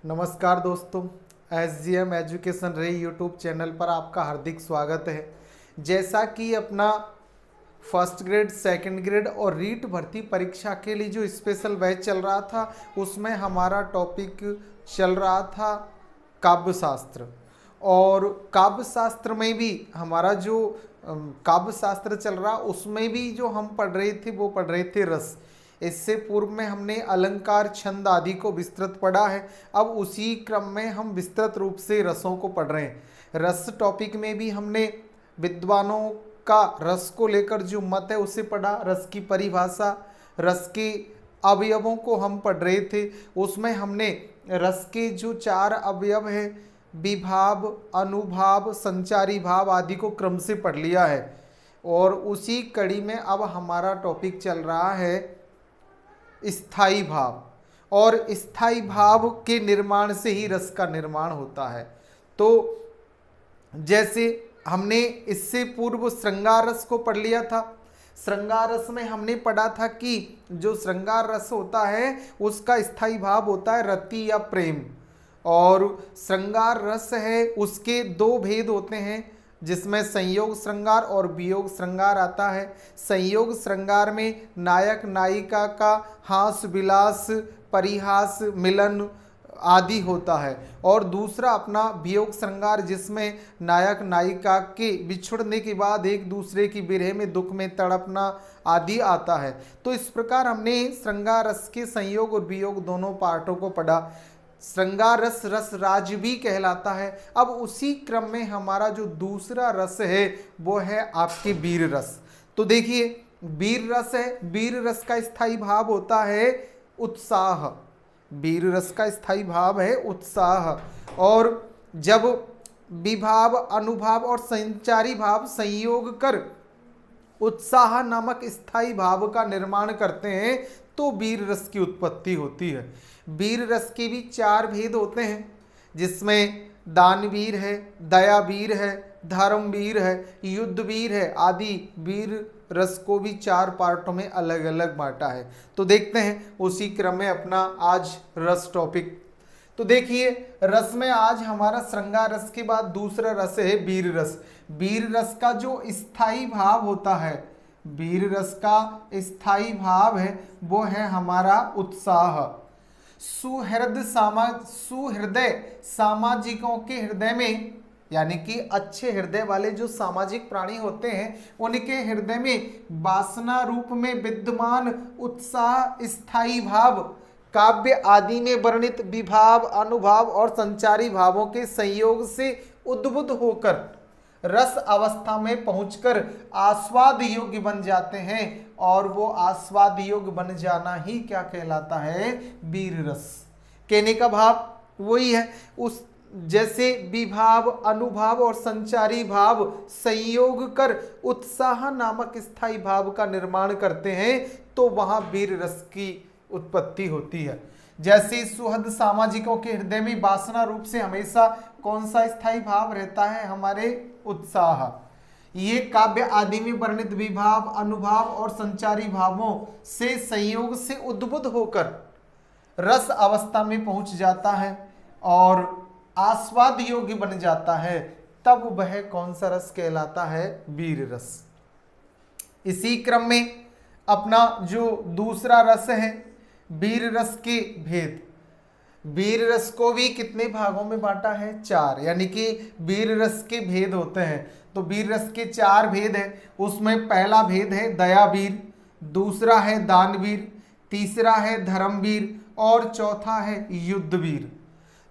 नमस्कार दोस्तों, SGM education रे यूट्यूब चैनल पर आपका हार्दिक स्वागत है। जैसा कि अपना फर्स्ट ग्रेड, सेकंड ग्रेड और रीट भर्ती परीक्षा के लिए जो स्पेशल बैच चल रहा था, उसमें हमारा टॉपिक चल रहा था काव्य शास्त्र। और काव्य शास्त्र में भी हमारा जो काव्य शास्त्र चल रहा, उसमें भी जो हम पढ़ रहे थे वो पढ़ रहे थे रस। इससे पूर्व में हमने अलंकार, छंद आदि को विस्तृत पढ़ा है। अब उसी क्रम में हम विस्तृत रूप से रसों को पढ़ रहे हैं। रस टॉपिक में भी हमने विद्वानों का रस को लेकर जो मत है उसे पढ़ा, रस की परिभाषा, रस के अवयवों को हम पढ़ रहे थे। उसमें हमने रस के जो 4 अवयव हैं, विभाव, अनुभाव, संचारी भाव आदि को क्रम से पढ़ लिया है। और उसी कड़ी में अब हमारा टॉपिक चल रहा है स्थाई भाव। और स्थाई भाव के निर्माण से ही रस का निर्माण होता है। तो जैसे हमने इससे पूर्व श्रृंगार रस को पढ़ लिया था। श्रृंगार रस में हमने पढ़ा था कि जो श्रृंगार रस होता है उसका स्थाई भाव होता है रति या प्रेम। और श्रृंगार रस है, उसके 2 भेद होते हैं, जिसमें संयोग श्रृंगार और वियोग श्रृंगार आता है। संयोग श्रृंगार में नायक नायिका का हास विलास, परिहास, मिलन आदि होता है। और दूसरा अपना वियोग श्रृंगार, जिसमें नायक नायिका के बिछुड़ने के बाद एक दूसरे की विरह में, दुख में तड़पना आदि आता है। तो इस प्रकार हमने श्रृंगार रस के संयोग और वियोग दोनों पार्टों को पढ़ा। श्रृंगार रस रस राज भी कहलाता है। अब उसी क्रम में हमारा जो दूसरा रस है वो है आपके वीर रस। तो देखिए, वीर रस है, वीर रस का स्थायी भाव होता है उत्साह। वीर रस का स्थायी भाव है उत्साह। और जब विभाव, अनुभाव और संचारी भाव संयोग कर उत्साह नामक स्थायी भाव का निर्माण करते हैं तो वीर रस की उत्पत्ति होती है। वीर रस के भी 4 भेद होते हैं, जिसमें दानवीर है, दयावीर है, धर्मवीर है, युद्धवीर है आदि। वीर रस को भी 4 पार्टों में अलग अलग बांटा है। तो देखते हैं उसी क्रम में अपना आज रस टॉपिक। तो देखिए, रस में आज हमारा श्रृंगार रस के बाद दूसरा रस है वीर रस। वीर रस का जो स्थायी भाव होता है, वीर रस का स्थायी भाव है वो है हमारा उत्साह। सुहृदय सामाजिकों के हृदय में, यानी कि अच्छे हृदय वाले जो सामाजिक प्राणी होते हैं, उनके हृदय में वासना रूप में विद्यमान उत्साह, स्थायी भाव काव्य आदि में वर्णित विभाव, अनुभाव और संचारी भावों के संयोग से उद्बुद्ध होकर रस अवस्था में पहुंचकर आस्वाद योग्य बन जाते हैं। और वो आस्वाद योग्य बन जाना ही क्या कहलाता है? वीर रस। कहने का भाव वही है, उस जैसे विभाव, अनुभाव और संचारी भाव संयोग कर उत्साह नामक स्थायी भाव का निर्माण करते हैं तो वहां वीर रस की उत्पत्ति होती है। जैसे सुहृद सामाजिकों के हृदय में वासना रूप से हमेशा कौन सा स्थायी भाव रहता है? हमारे उत्साह। ये काव्य आदि में वर्णित विभाव, अनुभाव और संचारी भावों से संयोग से उद्बुद्ध होकर रस अवस्था में पहुंच जाता है और आस्वाद योग्य बन जाता है, तब वह कौन सा रस कहलाता है? वीर रस। इसी क्रम में अपना जो दूसरा रस है वीर रस के भेद। वीर रस को भी कितने भागों में बांटा है? 4, यानी कि वीर रस के भेद होते हैं। तो वीर रस के 4 भेद हैं। उसमें पहला भेद है दयावीर, दूसरा है दानवीर, तीसरा है धर्मवीर और चौथा है युद्धवीर।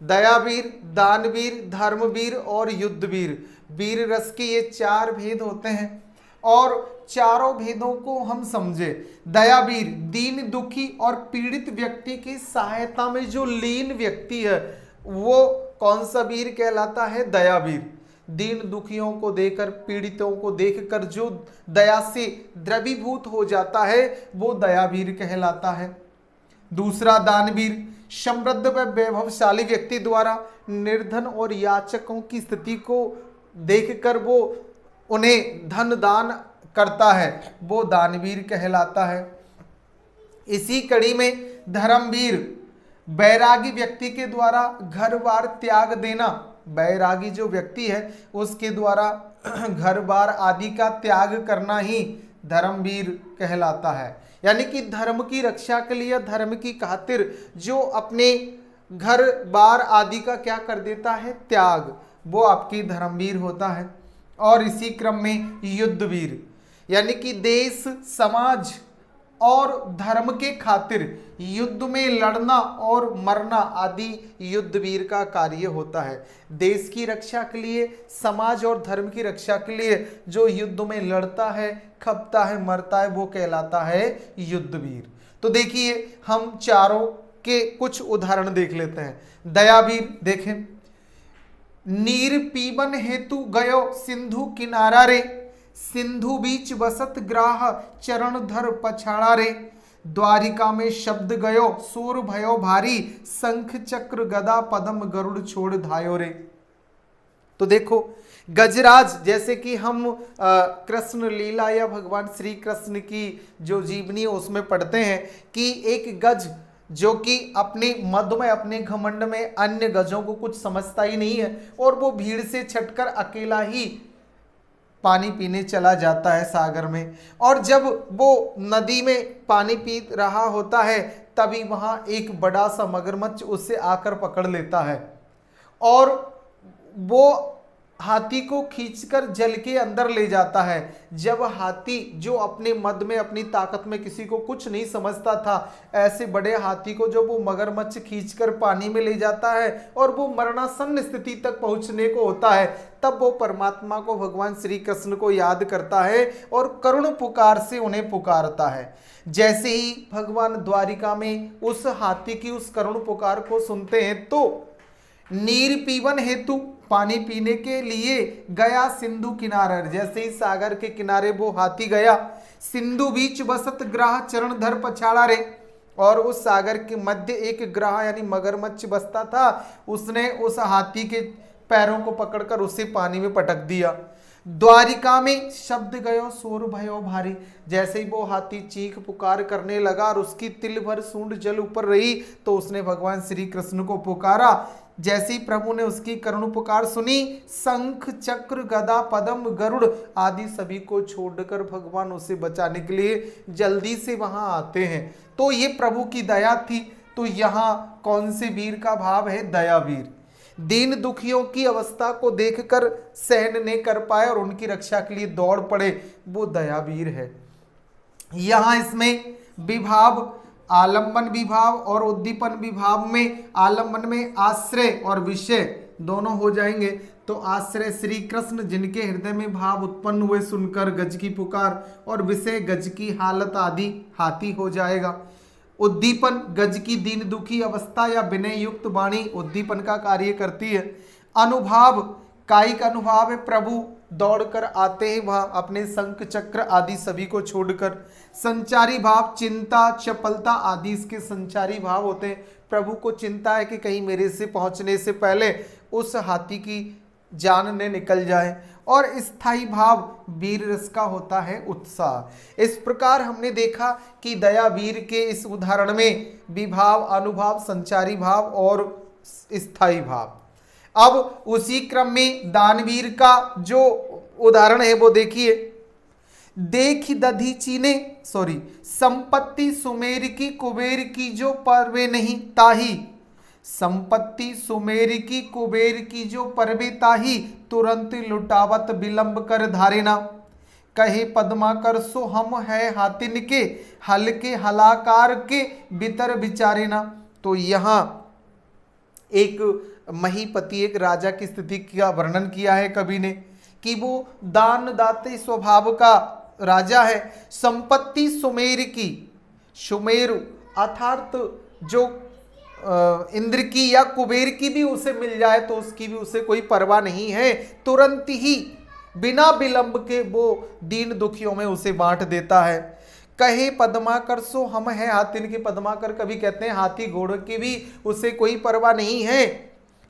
दयावीर, दानवीर, धर्मवीर और युद्धवीर, वीर रस के ये 4 भेद होते हैं। और चारों भेदों को हम समझे। दयावीर, दीन दुखी और पीड़ित व्यक्ति की सहायता में जो लीन व्यक्ति है वो कौन सा वीर कहलाता है? दयावीर। दीन दुखियों को देखकर, पीड़ितों को देखकर जो दया से द्रवीभूत हो जाता है वो दयावीर कहलाता है। दूसरा दानवीर, समृद्ध व वैभवशाली व्यक्ति द्वारा निर्धन और याचकों की स्थिति को देखकर वो उन्हें धन दान करता है, वो दानवीर कहलाता है। इसी कड़ी में धर्मवीर, बैरागी व्यक्ति के द्वारा घर बार त्याग देना, बैरागी जो व्यक्ति है उसके द्वारा घर बार आदि का त्याग करना ही धर्मवीर कहलाता है। यानी कि धर्म की रक्षा के लिए, धर्म की खातिर जो अपने घर बार आदि का क्या कर देता है, त्याग, वो आपकी धर्मवीर होता है। और इसी क्रम में युद्धवीर, यानी कि देश समाज और धर्म के खातिर युद्ध में लड़ना और मरना आदि युद्धवीर का कार्य होता है। देश की रक्षा के लिए, समाज और धर्म की रक्षा के लिए जो युद्ध में लड़ता है, खपता है, मरता है, वो कहलाता है युद्धवीर। तो देखिए हम चारों के कुछ उदाहरण देख लेते हैं। दयावीर देखें, नीर पीबन हेतु गयो सिंधु किनारा रे, सिंधु बीच बसत ग्राह चरण धर पछाड़ा रे, द्वारिका में शब्द गयो सूर भयो भारी, शंख चक्र गदा पदम गरुड़ छोड़ धायो रे। तो देखो गजराज, जैसे कि हम कृष्ण लीला या भगवान श्री कृष्ण की जो जीवनी है उसमें पढ़ते हैं कि एक गज जो कि अपने मद में, अपने घमंड में अन्य गजों को कुछ समझता ही नहीं है और वो भीड़ से छटकर अकेला ही पानी पीने चला जाता है सागर में। और जब वो नदी में पानी पी रहा होता है तभी वहां एक बड़ा सा मगरमच्छ उससे आकर पकड़ लेता है और वो हाथी को खींचकर जल के अंदर ले जाता है। जब हाथी जो अपने मद में, अपनी ताकत में किसी को कुछ नहीं समझता था, ऐसे बड़े हाथी को जब वो मगरमच्छ खींचकर पानी में ले जाता है और वो मरणासन्न स्थिति तक पहुंचने को होता है, तब वो परमात्मा को, भगवान श्री कृष्ण को याद करता है और करुण पुकार से उन्हें पुकारता है। जैसे ही भगवान द्वारिका में उस हाथी की उस करुण पुकार को सुनते हैं तो नीर पीवन हेतु, पानी पीने के लिए गया सिंधु किनारा, जैसे ही सागर के किनारे वो हाथी गया, सिंधु बीच बसत ग्राह चरण धर पछाड़ा रे, और उस सागर के मध्य एक ग्राह यानी मगरमच्छ बसता था, उसने उस हाथी के पैरों को पकड़कर उसे पानी में पटक दिया। द्वारिका में शब्द गयो शोर भयो भारी, जैसे ही वो हाथी चीख पुकार करने लगा और उसकी तिल भर सूंड जल ऊपर रही तो उसने भगवान श्री कृष्ण को पुकारा। जैसे ही प्रभु ने उसकी करुण पुकार सुनी, शंख चक्र गदा पदम गरुड़ आदि सभी को छोड़कर भगवान उसे बचाने के लिए जल्दी से वहां आते हैं। तो ये प्रभु की दया थी। तो यहाँ कौन से वीर का भाव है? दयावीर। दीन दुखियों की अवस्था को देखकर सहन नहीं कर पाए और उनकी रक्षा के लिए दौड़ पड़े, वो दयावीर है। यहाँ इसमें विभाव, आलंबन विभाव और उद्दीपन विभाव में, आलंबन में आश्रय और विषय दोनों हो जाएंगे। तो आश्रय श्री कृष्ण जिनके हृदय में भाव उत्पन्न हुए सुनकर गज की पुकार, और विषय गज की हालत आदि हाथी हो जाएगा। उद्दीपन गज की दीन दुखी अवस्था या विनय युक्त वाणी उद्दीपन का कार्य करती है। अनुभाव कायिक अनुभाव है, प्रभु दौड़कर आते हैं वहां अपने शंख चक्र आदि सभी को छोड़कर। संचारी भाव चिंता चपलता आदि इसके संचारी भाव होते हैं। प्रभु को चिंता है कि कहीं मेरे से पहुंचने से पहले उस हाथी की जान ने निकल जाए। और स्थायी भाव वीर रस का होता है उत्साह। इस प्रकार हमने देखा कि दया वीर के इस उदाहरण में विभाव, अनुभव, संचारी भाव और स्थायी भाव। अब उसी क्रम में दानवीर का जो उदाहरण है वो देखिए। देख दधीची ने संपत्ति सुमेर की कुबेर की जो परवे नहीं ताही, संपत्ति सुमेर की कुबेर की जो परवे ताही, तुरंत लुटावत विलंब कर धारेना। कहे पद्माकर सो हम है हाथिन के, हल्के हलाकार के बितर बिचारे ना। तो यहाँ एक महीपति, एक राजा की स्थिति का वर्णन किया है कवि ने कि वो दान दाते स्वभाव का राजा है। संपत्ति सुमेर की, सुमेरु अर्थात जो इंद्र की या कुबेर की भी उसे मिल जाए तो उसकी भी उसे कोई परवाह नहीं है। तुरंत ही बिना विलंब के वो दीन दुखियों में उसे बांट देता है। कहे पद्माकर सो हम है हाथिन के, पद्माकर कभी कहते हैं हाथी घोड़े की भी उसे कोई परवाह नहीं है।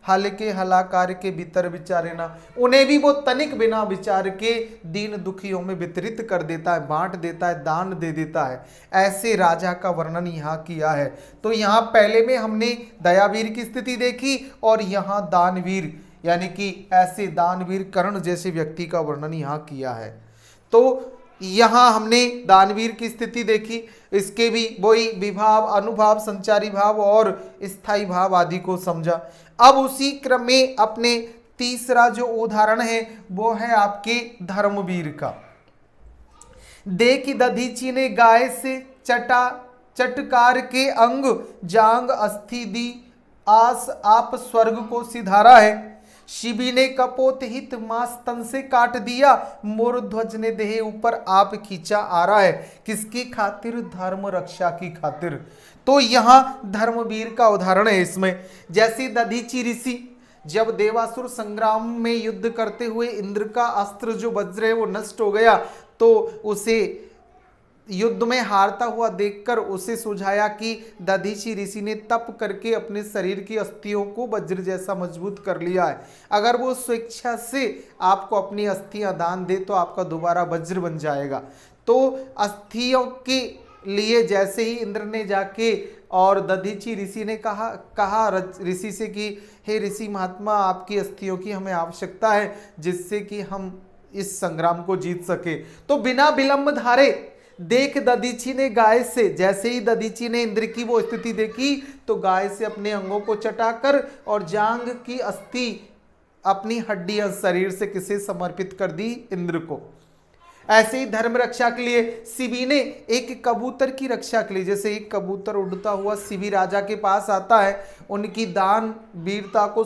हल्के हलाकार के भीतर विचारे ना, उन्हें भी वो तनिक बिना विचार के दीन दुखियों में वितरित कर देता है, बांट देता है, दान दे देता है। ऐसे राजा का वर्णन यहाँ किया है। तो यहाँ पहले में हमने दयावीर की स्थिति देखी और यहाँ दानवीर यानी कि ऐसे दानवीर कर्ण जैसे व्यक्ति का वर्णन यहाँ किया है। तो यहाँ हमने दानवीर की स्थिति देखी, इसके भी वही विभाव, अनुभाव, संचारी भाव और स्थायी भाव आदि को समझा। अब उसी क्रम में अपने तीसरा जो उदाहरण है वो है आपके धर्मवीर का। देख दधीची ने गाय से चटकार के अंग, जांग अस्थि दी आस आप स्वर्ग को सिधारा है। शिबी ने कपोत हित मांस तन से काट दिया, मोर ध्वज ने देह ऊपर आप खींचा आ रहा है। किसकी खातिर? धर्म रक्षा की खातिर। तो यहाँ धर्मवीर का उदाहरण है इसमें। जैसे दधीची ऋषि जब देवासुर संग्राम में युद्ध करते हुए इंद्र का अस्त्र जो वज्र है वो नष्ट हो गया, तो उसे युद्ध में हारता हुआ देखकर उसे सुझाया कि दधीची ऋषि ने तप करके अपने शरीर की अस्थियों को वज्र जैसा मजबूत कर लिया है। अगर वो स्वेच्छा से आपको अपनी अस्थियां दान दे तो आपका दोबारा वज्र बन जाएगा। तो अस्थियों के लिए जैसे ही इंद्र ने जाके और दधीची ऋषि ने कहा ऋषि से कि हे ऋषि महात्मा, आपकी अस्थियों की हमें आवश्यकता है जिससे कि हम इस संग्राम को जीत सके। तो बिना विलंब धारे देख दधीची ने गाय से, जैसे ही दधीची ने इंद्र की वो स्थिति देखी तो गाय से अपने अंगों को चटाकर और जांग की अस्थि अपनी हड्डियां शरीर से किसे समर्पित कर दी? इंद्र को। ऐसे ही धर्म रक्षा के लिए शिबी ने एक कबूतर की रक्षा के लिए, जैसे एक कबूतर उड़ता हुआ शिबी राजा के पास आता है, उनकी दान वीरता को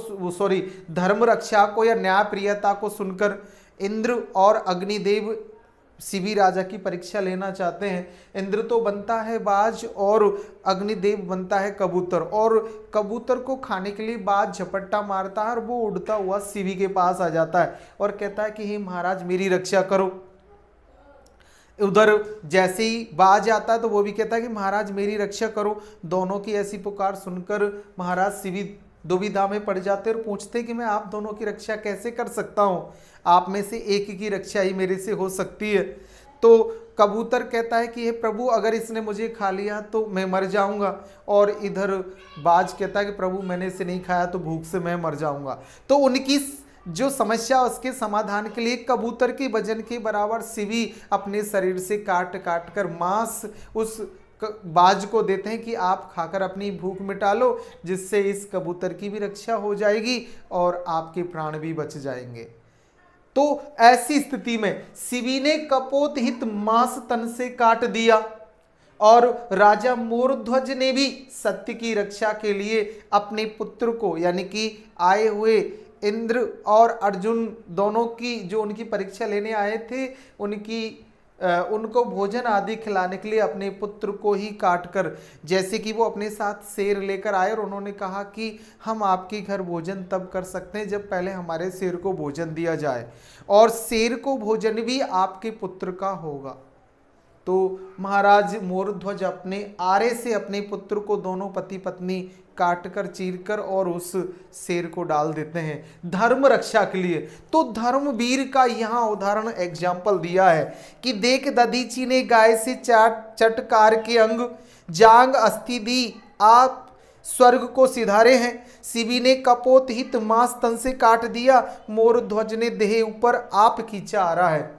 धर्म रक्षा को या न्याय प्रियता को सुनकर इंद्र और अग्निदेव शिबी राजा की परीक्षा लेना चाहते हैं। इंद्र तो बनता है बाज और अग्निदेव बनता है कबूतर, और कबूतर को खाने के लिए बाज झपट्टा मारता है और वो उड़ता हुआ शिबी के पास आ जाता है और कहता है कि हे महाराज मेरी रक्षा करो। उधर जैसे ही बाज आता है तो वो भी कहता है कि महाराज मेरी रक्षा करो। दोनों की ऐसी पुकार सुनकर महाराज शिबी दुविधा में पड़ जाते और पूछते कि मैं आप दोनों की रक्षा कैसे कर सकता हूँ, आप में से एक की रक्षा ही मेरे से हो सकती है। तो कबूतर कहता है कि हे प्रभु, अगर इसने मुझे खा लिया तो मैं मर जाऊंगा, और इधर बाज कहता है कि प्रभु मैंने इसे नहीं खाया तो भूख से मैं मर जाऊंगा। तो उनकी जो समस्या उसके समाधान के लिए कबूतर के वजन के बराबर शिबी अपने शरीर से काट काट कर मांस उस बाज को देते हैं कि आप खाकर अपनी भूख मिटा लो, जिससे इस कबूतर की भी रक्षा हो जाएगी और आपके प्राण भी बच जाएंगे। तो ऐसी स्थिति में शिबी ने कपोत हित मांस तन से काट दिया और राजा मोरध्वज ने भी सत्य की रक्षा के लिए अपने पुत्र को, यानी कि आए हुए इंद्र और अर्जुन दोनों की जो उनकी परीक्षा लेने आए थे उनको भोजन आदि खिलाने के लिए अपने पुत्र को ही काटकर, जैसे कि वो अपने साथ शेर लेकर आए और उन्होंने कहा कि हम आपके घर भोजन तब कर सकते हैं जब पहले हमारे शेर को भोजन दिया जाए, और शेर को भोजन भी आपके पुत्र का होगा। तो महाराज मोरध्वज अपने आरे से अपने पुत्र को दोनों पति पत्नी काटकर चीरकर और उस शेर को डाल देते हैं धर्म रक्षा के लिए। तो धर्मवीर का यहाँ उदाहरण एग्जाम्पल दिया है कि देख दधीची ने गाय से चटकार के अंग, जांग अस्थि दी आप स्वर्ग को सिधारे हैं। शिबी ने कपोत हित मांस तन से काट दिया, मोरध्वज ने देह ऊपर आप खींचा आ रहा है।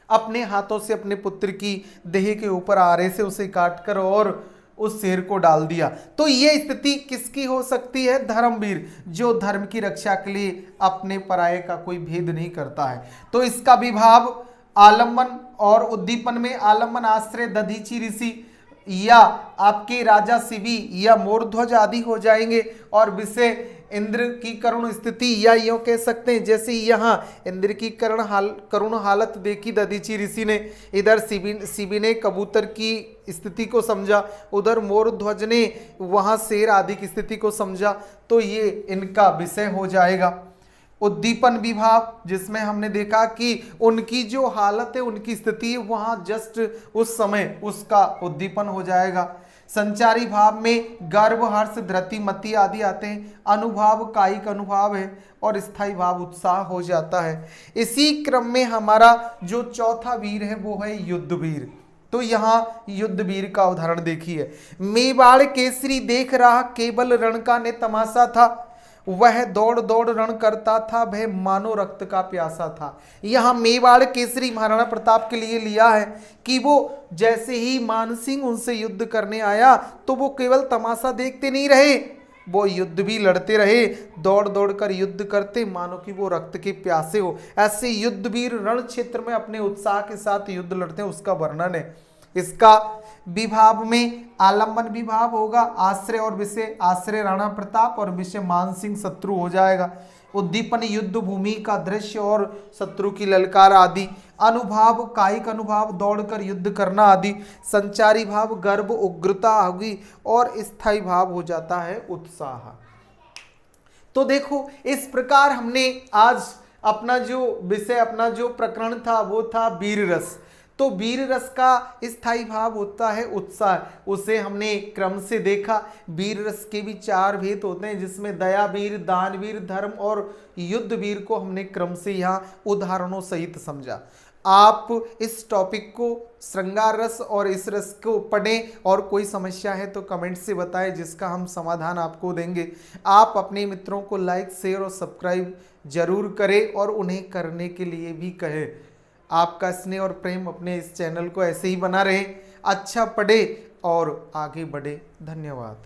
अपने हाथों से अपने पुत्र की देह के ऊपर आरे से उसे काटकर और उस शेर को डाल दिया। तो ये स्थिति किसकी हो सकती है? धर्मवीर, जो धर्म की रक्षा के लिए अपने पराये का कोई भेद नहीं करता है। तो इसका विभाव आलम्बन और उद्दीपन में आलम्बन आश्रय दधीची ऋषि या आपके राजा शिबी या मोरध्वज आदि हो जाएंगे, और विषय इंद्र की करुण स्थिति, या यूं कह सकते हैं जैसे यहाँ इंद्र की करुण हालत देखी दधीची ऋषि ने, इधर शिबी ने कबूतर की स्थिति को समझा, उधर मोरध्वज ने वहाँ शेर आदि की स्थिति को समझा, तो ये इनका विषय हो जाएगा। उद्दीपन विभाव, जिसमें हमने देखा कि उनकी जो हालत है, उनकी स्थिति है, वहाँ जस्ट उस समय उसका उद्दीपन हो जाएगा। संचारी भाव में गर्व, हर्ष, धृति, मति आदि आते हैं। अनुभाव कायिक अनुभाव है और स्थायी भाव उत्साह हो जाता है। इसी क्रम में हमारा जो चौथा वीर है वो है युद्ध वीर। तो यहाँ युद्ध वीर का उदाहरण देखिए। मेवाड़ केसरी देख रहा केवल रण का ने तमाशा था, वह दौड़ दौड़ रण करता था, वह मानो रक्त का प्यासा था। यहाँ मेवाड़ केसरी महाराणा प्रताप के लिए लिया है कि वो जैसे ही मानसिंह उनसे युद्ध करने आया तो वो केवल तमाशा देखते नहीं रहे, वो युद्ध भी लड़ते रहे, दौड़ दौड़ कर युद्ध करते मानो कि वो रक्त के प्यासे हो। ऐसे युद्ध वीर रण क्षेत्र में अपने उत्साह के साथ युद्ध लड़ते हैं, उसका वर्णन है। इसका विभाव में आलंबन विभाव होगा, आश्रय और विषय आश्रय राणा प्रताप और विषय मानसिंह शत्रु हो जाएगा। उद्दीपन युद्ध भूमि का दृश्य और शत्रु की ललकार आदि। अनुभाव कायिक अनुभाव दौड़कर युद्ध करना आदि। संचारी भाव गर्व उग्रता होगी और स्थायी भाव हो जाता है उत्साह। तो देखो इस प्रकार हमने आज अपना जो विषय अपना जो प्रकरण था वो था वीर रस। तो वीर रस का स्थायी भाव होता है उत्साह, उसे हमने क्रम से देखा। वीर रस के भी 4 भेद होते हैं जिसमें दया वीर, दान वीर, धर्म और युद्ध वीर को हमने क्रम से यहाँ उदाहरणों सहित समझा। आप इस टॉपिक को श्रृंगार रस और इस रस को पढ़ें और कोई समस्या है तो कमेंट से बताएं जिसका हम समाधान आपको देंगे। आप अपने मित्रों को लाइक शेयर और सब्सक्राइब जरूर करें और उन्हें करने के लिए भी कहें। आपका स्नेह और प्रेम अपने इस चैनल को ऐसे ही बना रहे, अच्छा पढ़े और आगे बढ़े। धन्यवाद।